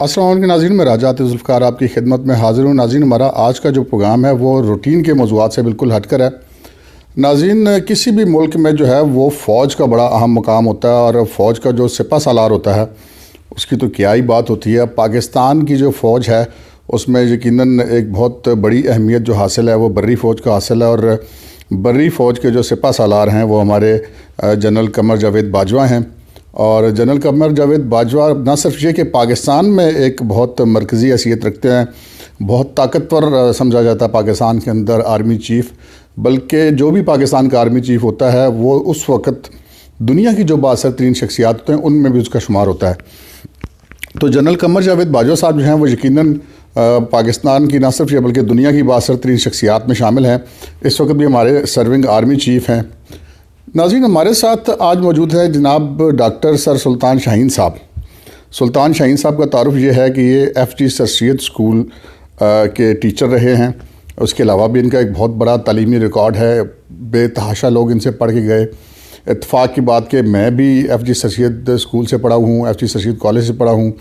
السلام علیکم ناظرین، میں راجات ذوالفقار آپ کی خدمت میں حاضر ہوں۔ ناظرین، ہمارا آج کا جو پروگرام ہے وہ روٹین کے موضوعات سے بالکل ہٹ کر ہے۔ ناظرین، کسی بھی ملک میں جو ہے وہ فوج کا بڑا اہم مقام ہوتا ہے، اور فوج کا جو سپہ سالار ہوتا ہے اس کی تو کیا ہی بات ہوتی ہے۔ پاکستان کی جو فوج ہے اس میں یقیناً ایک بہت بڑی اہمیت جو حاصل ہے وہ بری فوج کا حاصل ہے، اور بری فوج کے جو سپہ سالار ہیں وہ ہمارے جنرل قمر جاوید باجوہ ہیں۔ اور جنرل قمر جاوید باجوہ نہ صرف یہ کہ پاکستان میں ایک بہت مرکزی حیثیت رکھتے ہیں، بہت طاقتور سمجھا جاتا ہے پاکستان کے اندر آرمی چیف، بلکہ جو بھی پاکستان کا آرمی چیف ہوتا ہے وہ اس وقت دنیا کی جو بااثر ترین شخصیات ہوتے ہیں ان میں بھی اس کا شمار ہوتا ہے۔ تو جنرل قمر جاوید باجوہ صاحب جو ہیں وہ یقیناً پاکستان کی نہ صرف یہ بلکہ دنیا کی بااثر ترین شخصیات میں شامل ہیں۔ اس وقت بھی ہمارے سرونگ آرمی چیف ہیں۔ ناظرین، ہمارے ساتھ آج موجود ہے جناب ڈاکٹر سر سلطان شاہین صاحب۔ سلطان شاہین صاحب کا تعارف یہ ہے کہ یہ ایف جی سر سید اسکول کے ٹیچر رہے ہیں۔ اس کے علاوہ بھی ان کا ایک بہت بڑا تعلیمی ریکارڈ ہے، بے تحاشا لوگ ان سے پڑھ کے گئے۔ اتفاق کی بات کہ میں بھی ایف جی سر سید اسکول سے پڑھا ہوں، ایف جی سر سید کالج سے پڑھا ہوں۔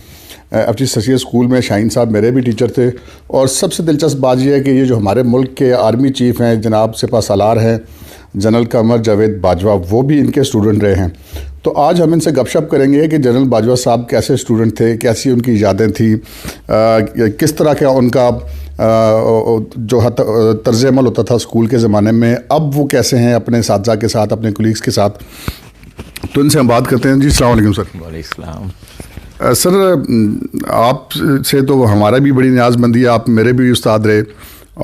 ایف جی سر سید اسکول میں شاہین صاحب میرے بھی ٹیچر تھے، اور سب سے دلچسپ بات یہ ہے کہ یہ جو ہمارے ملک کے آرمی چیف ہیں جناب سپہ سالار ہیں جنرل قمر جاوید باجوہ، وہ بھی ان کے اسٹوڈنٹ رہے ہیں۔ تو آج ہم ان سے گپ شپ کریں گے کہ جنرل باجوہ صاحب کیسے اسٹوڈنٹ تھے، کیسی ان کی یادیں تھیں، کس طرح کا ان کا جو طرز عمل ہوتا تھا اسکول کے زمانے میں، اب وہ کیسے ہیں اپنے اساتذہ کے ساتھ، اپنے کولیگس کے ساتھ۔ تو ان سے ہم بات کرتے ہیں۔ جی السلام علیکم سر۔ وعلیکم السلام۔ سر، آپ سے تو ہمارا بھی بڑی نیاز مندی ہے، آپ میرے بھی استاد رہے،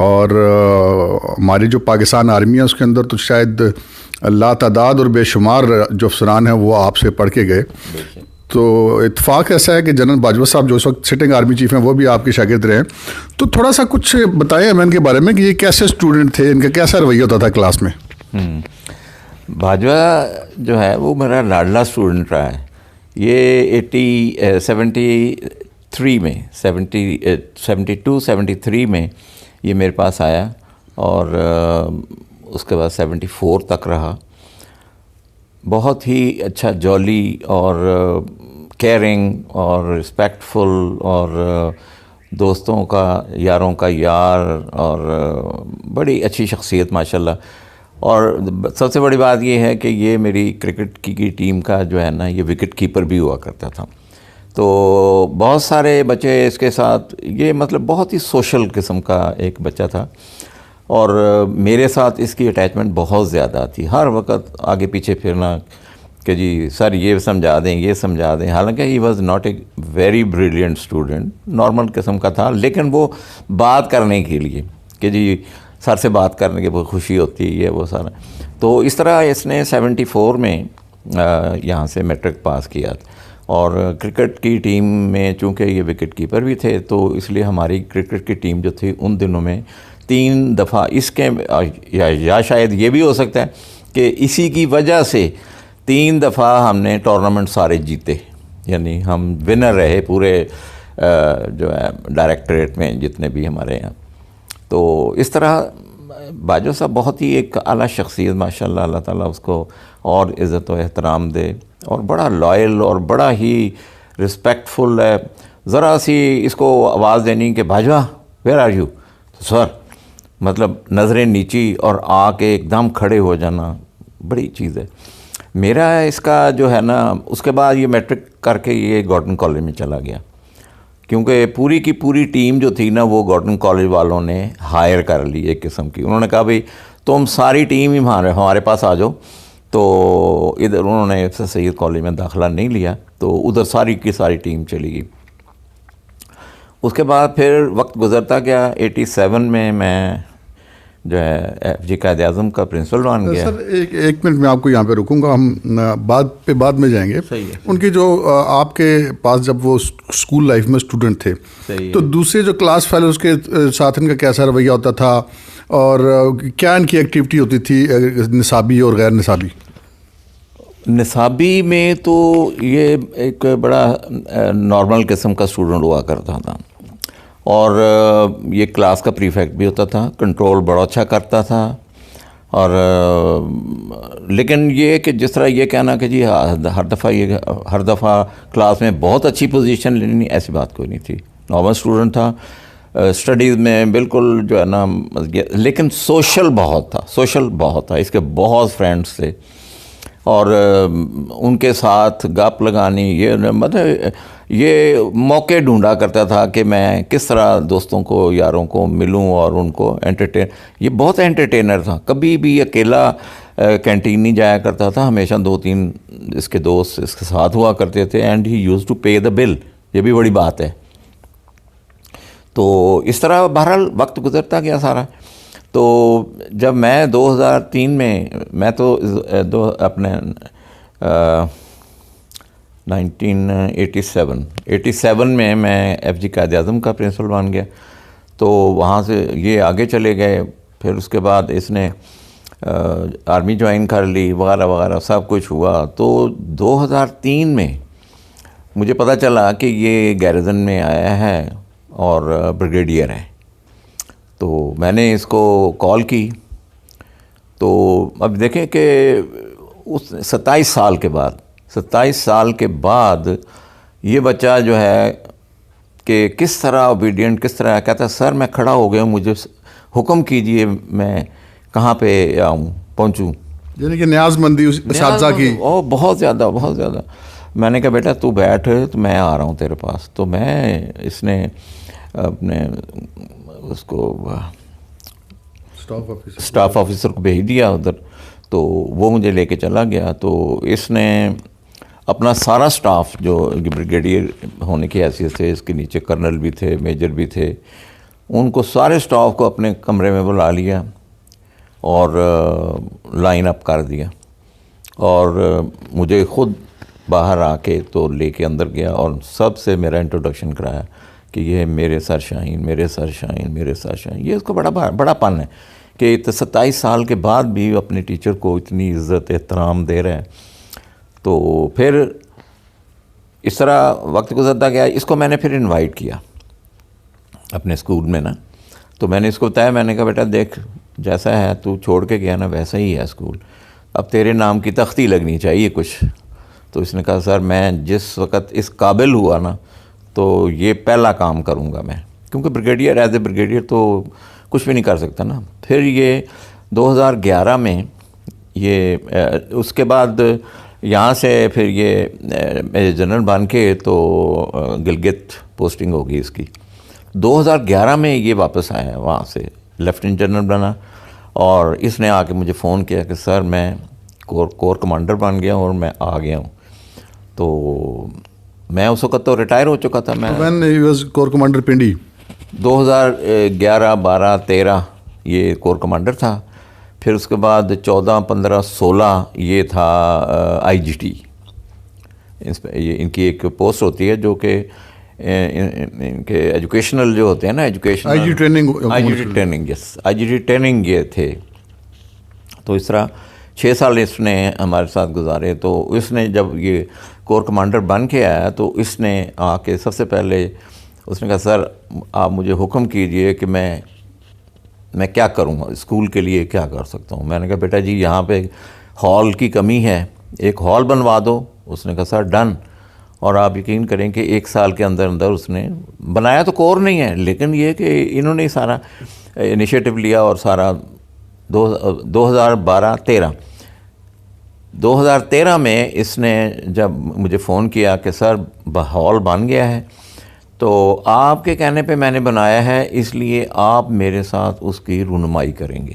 اور ہماری جو پاکستان آرمی ہے اس کے اندر تو شاید لا تعداد اور بے شمار جو افسران ہیں وہ آپ سے پڑھ کے گئے۔ تو اتفاق ایسا ہے کہ جنرل باجوہ صاحب جو اس وقت سٹنگ آرمی چیف ہیں وہ بھی آپ کے شاگرد رہے ہیں۔ تو تھوڑا سا کچھ بتائیں ہمیں ان کے بارے میں کہ یہ کیسے اسٹوڈنٹ تھے، ان کا کیسا رویہ ہوتا تھا کلاس میں۔ باجوہ جو ہے وہ میرا لاڈلا اسٹوڈنٹ رہا ہے۔ یہ 73 میں 72-73 میں یہ میرے پاس آیا، اور اس کے بعد 74 تک رہا۔ بہت ہی اچھا، جولی اور کیئرنگ اور رسپیکٹفل، اور دوستوں کا، یاروں کا یار، اور بڑی اچھی شخصیت ماشاءاللہ۔ اور سب سے بڑی بات یہ ہے کہ یہ میری کرکٹ کی ٹیم کا جو ہے نا یہ وکٹ کیپر بھی ہوا کرتا تھا۔ تو بہت سارے بچے اس کے ساتھ، یہ مطلب بہت ہی سوشل قسم کا ایک بچہ تھا، اور میرے ساتھ اس کی اٹیچمنٹ بہت زیادہ تھی۔ ہر وقت آگے پیچھے پھرنا کہ جی سر یہ سمجھا دیں، یہ سمجھا دیں۔ حالانکہ he was not a very brilliant student, normal قسم کا تھا، لیکن وہ بات کرنے کے لیے کہ جی سر سے بات کرنے کی بہت خوشی ہوتی ہے، یہ وہ سارا۔ تو اس طرح اس نے 74 میں یہاں سے میٹرک پاس کیا، اور کرکٹ کی ٹیم میں چونکہ یہ وکٹ کیپر بھی تھے تو اس لیے ہماری کرکٹ کی ٹیم جو تھی ان دنوں میں 3 دفعہ اس کے، یا شاید یہ بھی ہو سکتا ہے کہ اسی کی وجہ سے 3 دفعہ ہم نے ٹورنامنٹ سارے جیتے، یعنی ہم ونر رہے پورے جو ہے ڈائریکٹریٹ میں جتنے بھی ہمارے یہاں۔ تو اس طرح باجوہ صاحب بہت ہی ایک اعلیٰ شخصیت ماشاءاللہ، اللہ تعالیٰ اس کو اور عزت و احترام دے، اور بڑا لائل اور بڑا ہی رسپیکٹفل ہے۔ ذرا سی اس کو آواز دینی کہ باجوہ ویئر آر یو، سر، مطلب نظریں نیچی اور آ کے ایک دم کھڑے ہو جانا، بڑی چیز ہے۔ میرا اس کا جو ہے نا، اس کے بعد یہ میٹرک کر کے یہ گورڈن کالج میں چلا گیا، کیونکہ پوری کی پوری ٹیم جو تھی نا وہ گورڈن کالج والوں نے ہائر کر لی ایک قسم کی۔ انہوں نے کہا بھئی تم ساری ٹیم ہی ہمارے پاس آ جاؤ۔ تو ادھر انہوں نے سر سید کالج میں داخلہ نہیں لیا، تو ادھر ساری کی ساری ٹیم چلی گئی۔ اس کے بعد پھر وقت گزرتا گیا، 87 میں جو ہے ایف جی قائد اعظم کا پرنسپل بن گیا۔ سر ایک منٹ میں آپ کو یہاں پہ رکوں گا، ہم بعد میں جائیں گے۔ صحیح ہے۔ ان کی جو آپ کے پاس جب وہ اسکول لائف میں اسٹوڈنٹ تھے، تو دوسرے جو کلاس فیلوز کے ساتھ ان کا کیسا رویہ ہوتا تھا، اور کیا ان کی ایکٹیویٹی ہوتی تھی نصابی اور غیر نصابی؟ نصابی میں تو یہ ایک بڑا نارمل قسم کا اسٹوڈنٹ ہوا کرتا تھا، اور یہ کلاس کا پریفیکٹ بھی ہوتا تھا، کنٹرول بڑا اچھا کرتا تھا، اور لیکن یہ کہ جس طرح یہ کہنا کہ جی ہر دفعہ کلاس میں بہت اچھی پوزیشن لینی، ایسی بات کوئی نہیں تھی. نارمل اسٹوڈنٹ تھا، اسٹڈیز میں بالکل جو ہے نا، لیکن سوشل بہت تھا. اس کے بہت فرینڈس تھے اور ان کے ساتھ گپ لگانی، یہ مطلب یہ موقع ڈھونڈا کرتا تھا کہ میں کس طرح دوستوں کو، یاروں کو ملوں اور ان کو یہ بہت انٹرٹینر تھا. کبھی بھی اکیلا کینٹین نہیں جایا کرتا تھا، ہمیشہ 2-3 اس کے دوست اس کے ساتھ ہوا کرتے تھے. And he used to pay the bill, یہ بھی بڑی بات ہے. تو اس طرح بہرحال وقت گزرتا گیا سارا. تو جب میں 2003 میں تو اپنے 1987 میں ایف جی قائد اعظم کا پرنسپل بن گیا. تو وہاں سے یہ آگے چلے گئے. پھر اس کے بعد اس نے آرمی جوائن کر لی وغیرہ وغیرہ سب کچھ ہوا. تو 2003 میں مجھے پتہ چلا کہ یہ گیریزن میں آیا ہے اور بریگیڈیئر ہے. تو میں نے اس کو کال کی. تو اب دیکھیں کہ اس 27 سال کے بعد یہ بچہ جو ہے کہ کس طرح اوبیڈینٹ، کس طرح کہتا ہے سر میں کھڑا ہو گیا ہوں، مجھے حکم کیجئے میں کہاں پہ آؤں پہنچوں. یعنی کہ نیاز مندی اساتذہ کی. بہت زیادہ. میں نے کہا بیٹا تو بیٹھ، تو میں آ رہا ہوں تیرے پاس. تو میں اس نے اپنے اس کو اسٹاف آفیسر کو بھیج دیا ادھر. تو وہ مجھے لے کے چلا گیا. تو اس نے اپنا سارا سٹاف جو بریگیڈیئر ہونے کی حیثیت سے، اس کے نیچے کرنل بھی تھے، میجر بھی تھے، ان کو سارے سٹاف کو اپنے کمرے میں بلا لیا اور لائن اپ کر دیا. اور مجھے خود باہر آ کے تو لے کے اندر گیا اور سب سے میرا انٹروڈکشن کرایا کہ یہ میرے سر شاہین. یہ اس کو بڑا پن ہے کہ 27 سال کے بعد بھی اپنے ٹیچر کو اتنی عزت احترام دے رہے ہیں. تو پھر اس طرح وقت گزرتا گیا. اس کو میں نے پھر انوائٹ کیا اپنے اسکول میں نا. تو میں نے اس کو بتایا، میں نے کہا بیٹا دیکھ جیسا ہے تو چھوڑ کے گیا نا ویسا ہی ہے اسکول، اب تیرے نام کی تختی لگنی چاہیے کچھ. تو اس نے کہا سر میں جس وقت اس قابل ہوا نا تو یہ پہلا کام کروں گا میں، کیونکہ بریگیڈیئر ایز اے بریگیڈیئر تو کچھ بھی نہیں کر سکتا نا. پھر یہ 2011 میں یہ اس کے بعد یہاں سے پھر یہ جنرل بن کے تو گلگت پوسٹنگ ہوگی اس کی. 2011 میں یہ واپس آیا وہاں سے، لیفٹیننٹ جنرل بنا. اور اس نے آ کے مجھے فون کیا کہ سر میں کور کمانڈر بن گیا ہوں اور میں آ گیا ہوں. تو میں اس وقت تو ریٹائر ہو چکا تھا. میں کور کمانڈر پنڈی 2011 12 13 یہ کور کمانڈر تھا. پھر اس کے بعد 14 15 16 یہ تھا آئی جی ٹی. ان کی ایک پوسٹ ہوتی ہے جو کہ ان کے ایجوکیشنل جو ہوتے ہیں نا، ایجوکیشنل آئی جی ٹی ٹریننگ یہ تھے. تو اس طرح 6 سال اس نے ہمارے ساتھ گزارے. تو اس نے جب یہ کور کمانڈر بن کے آیا تو اس نے آ کے سب سے پہلے اس نے کہا سر آپ مجھے حکم کیجئے کہ میں کیا کروں گا، اسکول کے لیے کیا کر سکتا ہوں. میں نے کہا بیٹا جی یہاں پہ ہال کی کمی ہے، ایک ہال بنوا دو. اس نے کہا سر ڈن. اور آپ یقین کریں کہ 1 سال کے اندر اس نے بنایا. تو کور نہیں ہے لیکن یہ کہ انہوں نے سارا انیشیٹو لیا اور سارا 2013 میں اس نے جب مجھے فون کیا کہ سر ہال بن گیا ہے تو آپ کے کہنے پہ میں نے بنایا ہے، اس لیے آپ میرے ساتھ اس کی رونمائی کریں گے.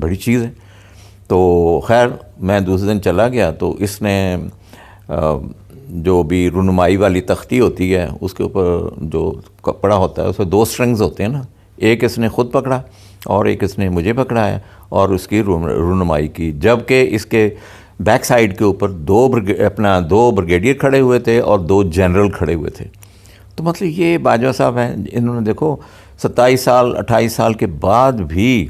بڑی چیز ہے. تو خیر میں دوسرے دن چلا گیا تو اس نے جو بھی رونمائی والی تختی ہوتی ہے اس کے اوپر جو کپڑا ہوتا ہے اس میں 2 سٹرنگز ہوتے ہیں نا، ایک اس نے خود پکڑا اور ایک اس نے مجھے پکڑایا اور اس کی رونمائی کی. جبکہ اس کے بیک سائیڈ کے اوپر 2 بریگیڈیئر کھڑے ہوئے تھے اور 2 جنرل کھڑے ہوئے تھے. تو مطلب یہ باجوہ صاحب ہیں، انہوں نے دیکھو 27 سال 28 سال کے بعد بھی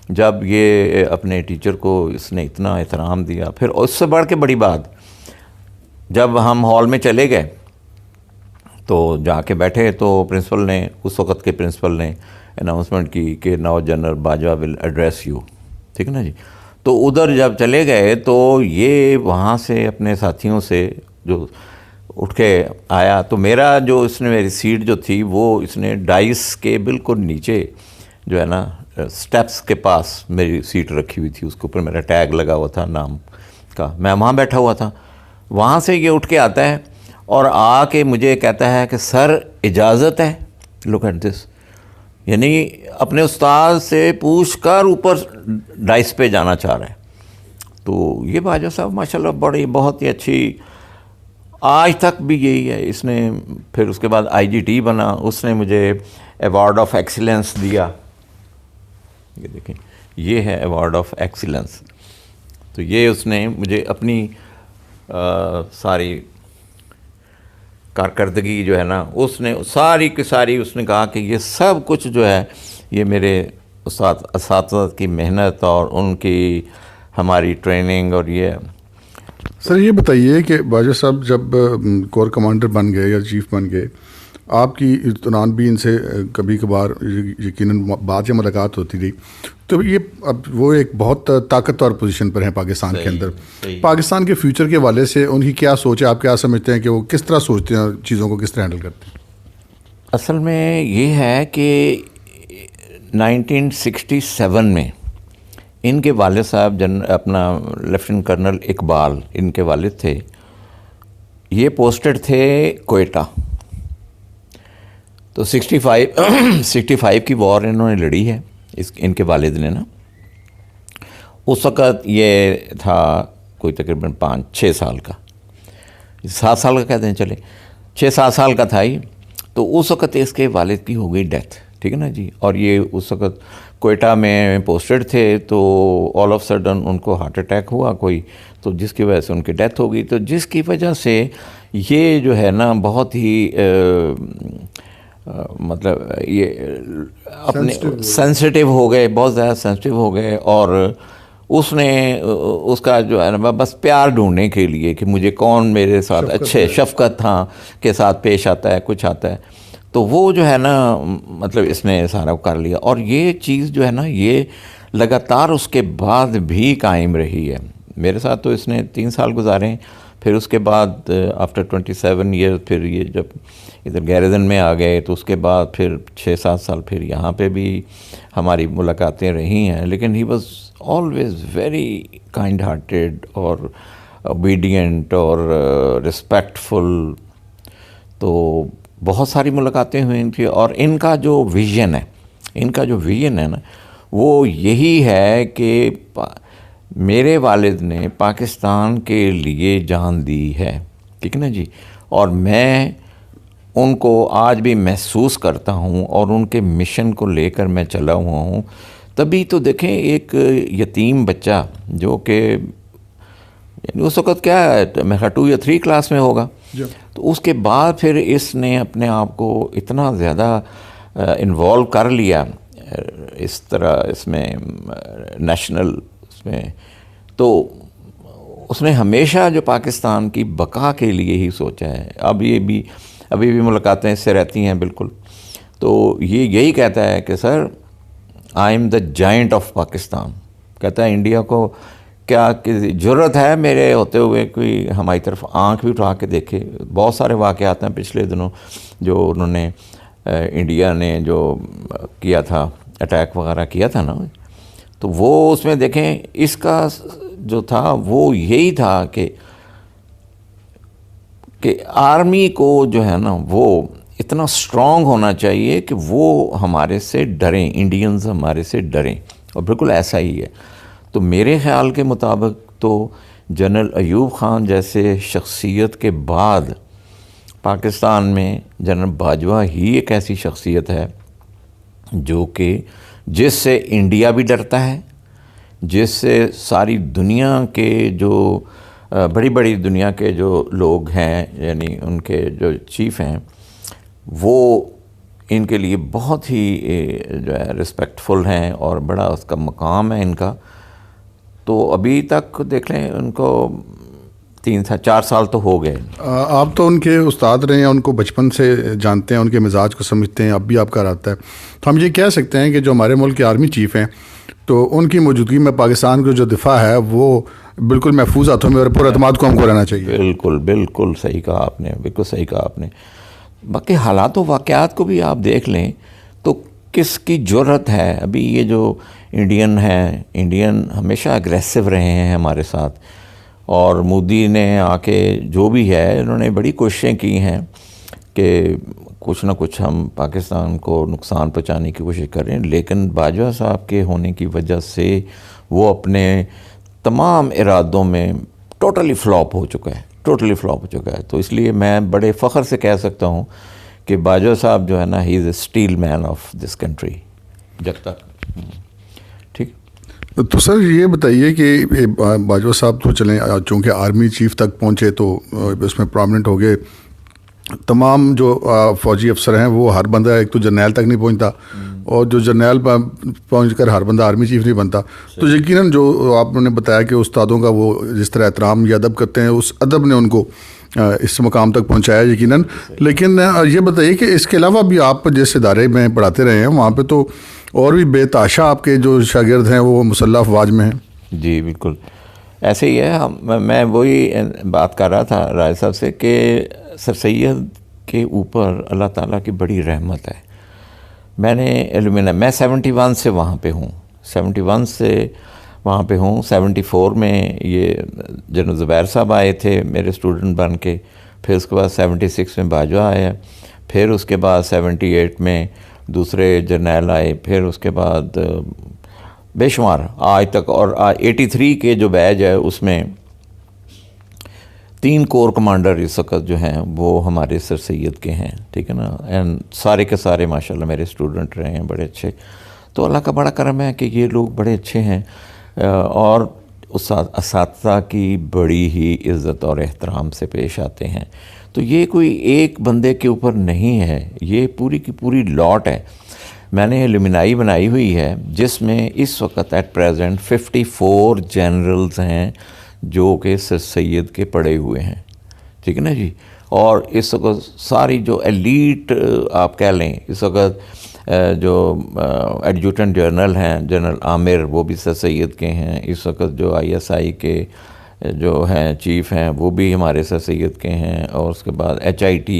جب یہ اپنے ٹیچر کو اس نے اتنا احترام دیا. پھر اس سے بڑھ کے بڑی بات، جب ہم ہال میں چلے گئے تو جا کے بیٹھے تو پرنسپل نے، اس وقت کے پرنسپل نے اناؤنسمنٹ کی کہ now general Bajwa will address you. ٹھیک ہے نا جی. تو ادھر جب چلے گئے تو یہ وہاں سے اپنے ساتھیوں سے جو اٹھ کے آیا تو میرا جو اس نے میری سیٹ جو تھی وہ اس نے ڈائس کے بالکل نیچے جو ہے نا سٹیپس کے پاس میری سیٹ رکھی ہوئی تھی, اس کے اوپر میرا ٹیگ لگا ہوا تھا نام کا, میں وہاں بیٹھا ہوا تھا. وہاں سے یہ اٹھ کے آتا ہے اور آ کے مجھے کہتا ہے کہ سر اجازت ہے. لک ایٹ دس, یعنی اپنے استاد سے پوچھ کر اوپر ڈائس پہ جانا چاہ رہا ہے. تو یہ باجوہ صاحب ماشاءاللہ بڑی بہت ہی اچھی, آج تک بھی یہی ہے. اس نے پھر اس کے بعد IGT بنا, اس نے مجھے ایوارڈ آف ایکسیلنس دیا. یہ دیکھیں یہ ہے ایوارڈ آف ایکسیلنس. تو یہ اس نے مجھے اپنی ساری کارکردگی جو ہے نا اس نے ساری کی ساری اس نے کہا کہ یہ سب کچھ جو ہے یہ میرے اساتذہ کی محنت اور ان کی ہماری ٹریننگ. اور یہ سر یہ بتائیے کہ باجوہ صاحب جب کور کمانڈر بن گئے یا چیف بن گئے, آپ کی دوران بھی ان سے کبھی کبھار یقیناً بات یا ملاقات ہوتی تھی, تو یہ اب وہ ایک بہت طاقتور پوزیشن پر ہیں پاکستان کے اندر. پاکستان کے فیوچر کے حوالے سے ان کی کیا سوچ ہے, آپ کیا سمجھتے ہیں کہ وہ کس طرح سوچتے ہیں, چیزوں کو کس طرح ہینڈل کرتے ہیں؟ اصل میں یہ ہے کہ 1967 میں ان کے والد صاحب اپنا لیفٹیننٹ کرنل اقبال ان کے والد تھے, یہ پوسٹڈ تھے کوئٹہ. تو 65 کی وار انہوں نے لڑی ہے ان کے والد نے نا. اس وقت یہ تھا کوئی تقریباً 5-6 سال کا, 7 سال کا کہتے ہیں, چلے 6-7 سال کا تھا ہی. تو اس وقت اس کے والد کی ہو گئی ڈیتھ, ٹھیک ہے نا جی. اور یہ اس وقت کوئٹہ میں پوسٹڈ تھے, تو آل آف سڈن ان کو ہارٹ اٹیک ہوا کوئی, تو جس کی وجہ سے ان کی ڈیتھ ہو گئی. تو جس کی وجہ سے یہ جو ہے نا بہت ہی مطلب یہ اپنے سینسٹیو ہو گئے, بہت زیادہ سینسٹیو ہو گئے. اور اس نے اس کا جو ہے نا بس پیار ڈھونڈنے کے لیے کہ مجھے کون میرے ساتھ اچھے شفقت ہاں کے ساتھ پیش آتا ہے, کچھ آتا ہے, تو وہ جو ہے نا مطلب اس نے سارا کر لیا. اور یہ چیز جو ہے نا یہ لگاتار اس کے بعد بھی قائم رہی ہے. میرے ساتھ تو اس نے 3 سال گزارے ہیں, پھر اس کے بعد آفٹر 27 ایئر پھر یہ جب ادھر گیریزن میں آ گئے تو اس کے بعد پھر 6-7 سال پھر یہاں پہ بھی ہماری ملاقاتیں رہی ہیں. لیکن he was always very kind hearted اور اوبیڈینٹ اور رسپیکٹفل. تو بہت ساری ملاقاتیں ہوئی ان کی. اور ان کا جو ویژن ہے نا وہ یہی ہے کہ میرے والد نے پاکستان کے لیے جان دی ہے, ٹھیک ہے نا جی. اور میں ان کو آج بھی محسوس کرتا ہوں اور ان کے مشن کو لے کر میں چلا ہوا ہوں. تبھی تو دیکھیں ایک یتیم بچہ جو کہ یعنی اس وقت کیا ہے میں 2 یا 3 کلاس میں ہوگا, تو اس کے بعد پھر اس نے اپنے آپ کو اتنا زیادہ انوالو کر لیا اس طرح اس میں نیشنل اس میں. تو اس نے ہمیشہ جو پاکستان کی بقا کے لیے ہی سوچا ہے. ابھی بھی ملاقاتیں اس سے رہتی ہیں بالکل. تو یہ یہی کہتا ہے کہ sir I am the giant of Pakistan. کہتا ہے انڈیا کو کیا ضرورت ہے میرے ہوتے ہوئے کوئی ہماری طرف آنکھ بھی اٹھا کے دیکھے. بہت سارے واقعات ہیں پچھلے دنوں جو انہوں نے انڈیا نے جو کیا تھا, اٹیک وغیرہ کیا تھا نا, تو وہ اس میں دیکھیں اس کا جو تھا وہ یہی تھا کہ آرمی کو جو ہے نا وہ اتنا سٹرونگ ہونا چاہیے کہ وہ ہمارے سے ڈریں, انڈینز ہمارے سے ڈریں. اور بالکل ایسا ہی ہے. تو میرے خیال کے مطابق تو جنرل ایوب خان جیسے شخصیت کے بعد پاکستان میں جنرل باجوہ ہی ایک ایسی شخصیت ہے جو کہ جس سے انڈیا بھی ڈرتا ہے, جس سے ساری دنیا کے جو بڑی دنیا کے جو لوگ ہیں یعنی ان کے جو چیف ہیں وہ ان کے لیے بہت ہی جو ہے رسپیکٹفل ہیں اور بڑا اس کا مقام ہے ان کا. تو ابھی تک دیکھ لیں ان کو 3-4 سال تو ہو گئے. آپ تو ان کے استاد رہے ہیں, ان کو بچپن سے جانتے ہیں, ان کے مزاج کو سمجھتے ہیں, اب بھی آپ کا رہتا ہے. تو ہم یہ کہہ سکتے ہیں کہ جو ہمارے ملک کے آرمی چیف ہیں تو ان کی موجودگی میں پاکستان کا جو دفاع ہے وہ بالکل محفوظ ہاتھوں میں اور پر اعتماد کو ہم کو رہنا چاہیے. بالکل بالکل صحیح کہا آپ نے, بالکل صحیح کہا آپ نے. باقی حالات و واقعات کو بھی آپ دیکھ لیں تو کس کی جرأت ہے. ابھی یہ جو انڈین ہمیشہ اگریسو رہے ہیں ہمارے ساتھ, اور مودی نے آ کے جو بھی ہے انہوں نے بڑی کوششیں کی ہیں کہ کچھ نہ کچھ ہم پاکستان کو نقصان پہنچانے کی کوشش کر رہے ہیں, لیکن باجوہ صاحب کے ہونے کی وجہ سے وہ اپنے تمام ارادوں میں ٹوٹلی فلاپ ہو چکا ہے. تو اس لیے میں بڑے فخر سے کہہ سکتا ہوں کہ باجوہ صاحب جو ہے نا, he is a steel man of this country جب تک. ٹھیک. تو سر یہ بتائیے کہ باجوہ صاحب تو چلیں چونکہ آرمی چیف تک پہنچے تو اس میں پرومننٹ ہو گئے. تمام جو فوجی افسر ہیں وہ ہر بندہ ایک تو جرنیل تک نہیں پہنچتا, اور جو جرنیل پہنچ کر ہر بندہ آرمی چیف نہیں بنتا. تو یقیناً جو آپ نے بتایا کہ استادوں کا وہ جس طرح احترام یا ادب کرتے ہیں, اس ادب نے ان کو اس مقام تک پہنچایا یقیناً. لیکن یہ بتائیے کہ اس کے علاوہ بھی آپ جس ادارے میں پڑھاتے رہے ہیں وہاں پہ تو اور بھی بے تحاشا آپ کے جو شاگرد ہیں وہ مسلح افواج میں ہیں. جی بالکل ایسے ہی ہے. میں وہی بات کر رہا تھا راجہ صاحب سے کہ سر سید کے اوپر اللہ تعالیٰ کی بڑی رحمت ہے. میں 71 سے وہاں پہ ہوں, 71 سے وہاں پہ ہوں. 74 میں یہ جنرل زبیر صاحب آئے تھے میرے اسٹوڈنٹ بن کے, پھر اس کے بعد 76 میں باجوہ آیا, پھر اس کے بعد 78 میں دوسرے جرنیل آئے, پھر اس کے بعد بے شمار آج تک. اور 83 کے جو بیچ ہے اس میں 3 کور کمانڈر اس وقت جو ہیں وہ ہمارے سر سید کے ہیں. ٹھیک ہے نا, اینڈ سارے کے سارے ماشاءاللہ میرے اسٹوڈنٹ رہے ہیں بڑے اچھے. تو اللہ کا بڑا کرم ہے کہ یہ لوگ بڑے اچھے ہیں, اور اساتذہ کی بڑی ہی عزت اور احترام سے پیش آتے ہیں. تو یہ کوئی ایک بندے کے اوپر نہیں ہے, یہ پوری کی پوری لاٹ ہے. میں نے الومنائی بنائی ہوئی ہے جس میں اس وقت ایٹ پریزنٹ 54 جنرلز ہیں جو کہ سر سید کے پڑے ہوئے ہیں. ٹھیک ہے نا جی. اور اس وقت ساری جو ایلیٹ آپ کہہ لیں, اس وقت جو ایڈجوٹنٹ جنرل ہیں جنرل عامر وہ بھی سر سید کے ہیں. اس وقت جو ISI کے جو ہیں چیف ہیں وہ بھی ہمارے سر سید کے ہیں. اور اس کے بعد HIT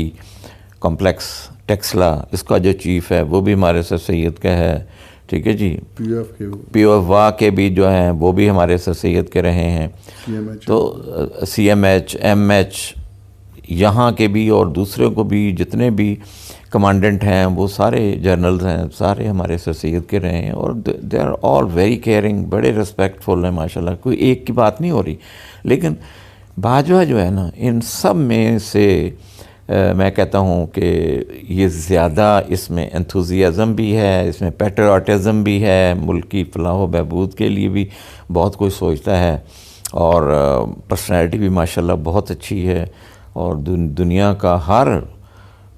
کمپلیکس ٹیکسلا اس کا جو چیف ہے وہ بھی ہمارے سر سید کا ہے. ٹھیک ہے جی. POF کے بھی جو ہیں وہ بھی ہمارے سر سید کے رہے ہیں. تو CMH MH یہاں کے بھی اور دوسروں کو بھی جتنے بھی کمانڈنٹ ہیں وہ سارے جرنلز ہیں, سارے ہمارے سر سید کے رہے ہیں. اور they are all very caring, بڑے ریسپیکٹفل ہیں ماشاءاللہ. کوئی ایک کی بات نہیں ہو رہی. لیکن باجوہ جو ہے نا ان سب میں سے میں کہتا ہوں کہ یہ زیادہ اس میں انتھوزیازم بھی ہے, اس میں پیٹریاٹزم بھی ہے, ملک کی فلاح و بہبود کے لیے بھی بہت کچھ سوچتا ہے, اور پرسنالٹی بھی ماشاءاللہ بہت اچھی ہے. اور دنیا کا ہر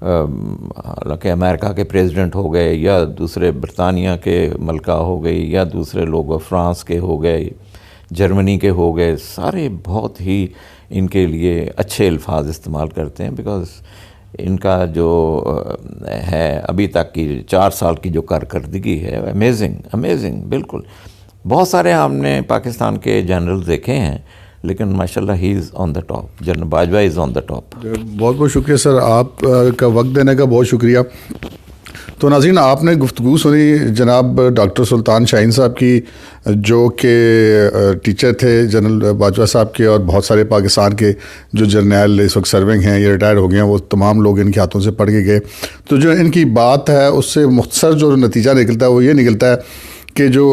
حالانکہ امریکہ کے پریزیڈنٹ ہو گئے یا دوسرے برطانیہ کے ملکہ ہو گئی یا دوسرے لوگ فرانس کے ہو گئے, جرمنی کے ہو گئے, سارے بہت ہی ان کے لیے اچھے الفاظ استعمال کرتے ہیں. بیکاز ان کا جو ہے ابھی تک کی 4 سال کی جو کارکردگی ہے امیزنگ بالکل. بہت سارے ہم نے پاکستان کے جنرل دیکھے ہیں لیکن ماشاءاللہ he is on the top. General Bajwa is on the top. بہت بہت شکریہ سر, آپ کا وقت دینے کا بہت شکریہ. تو ناظرین آپ نے گفتگو سنی جناب ڈاکٹر سلطان شاہین صاحب کی, جو کہ ٹیچر تھے جنرل باجوہ صاحب کے, اور بہت سارے پاکستان کے جو جرنیل اس وقت سرونگ ہیں یا ریٹائر ہو گئے ہیں وہ تمام لوگ ان کے ہاتھوں سے پڑھ کے گئے. تو جو ان کی بات ہے اس سے مختصر جو نتیجہ نکلتا ہے وہ یہ نکلتا ہے کہ جو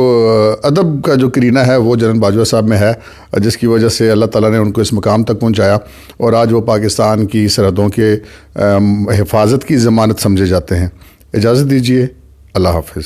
ادب کا جو کرینہ ہے وہ جنرل باجوہ صاحب میں ہے, جس کی وجہ سے اللہ تعالیٰ نے ان کو اس مقام تک پہنچایا, اور آج وہ پاکستان کی سرحدوں کے حفاظت کی ضمانت سمجھے جاتے ہیں. اجازت دیجیے, اللہ حافظ.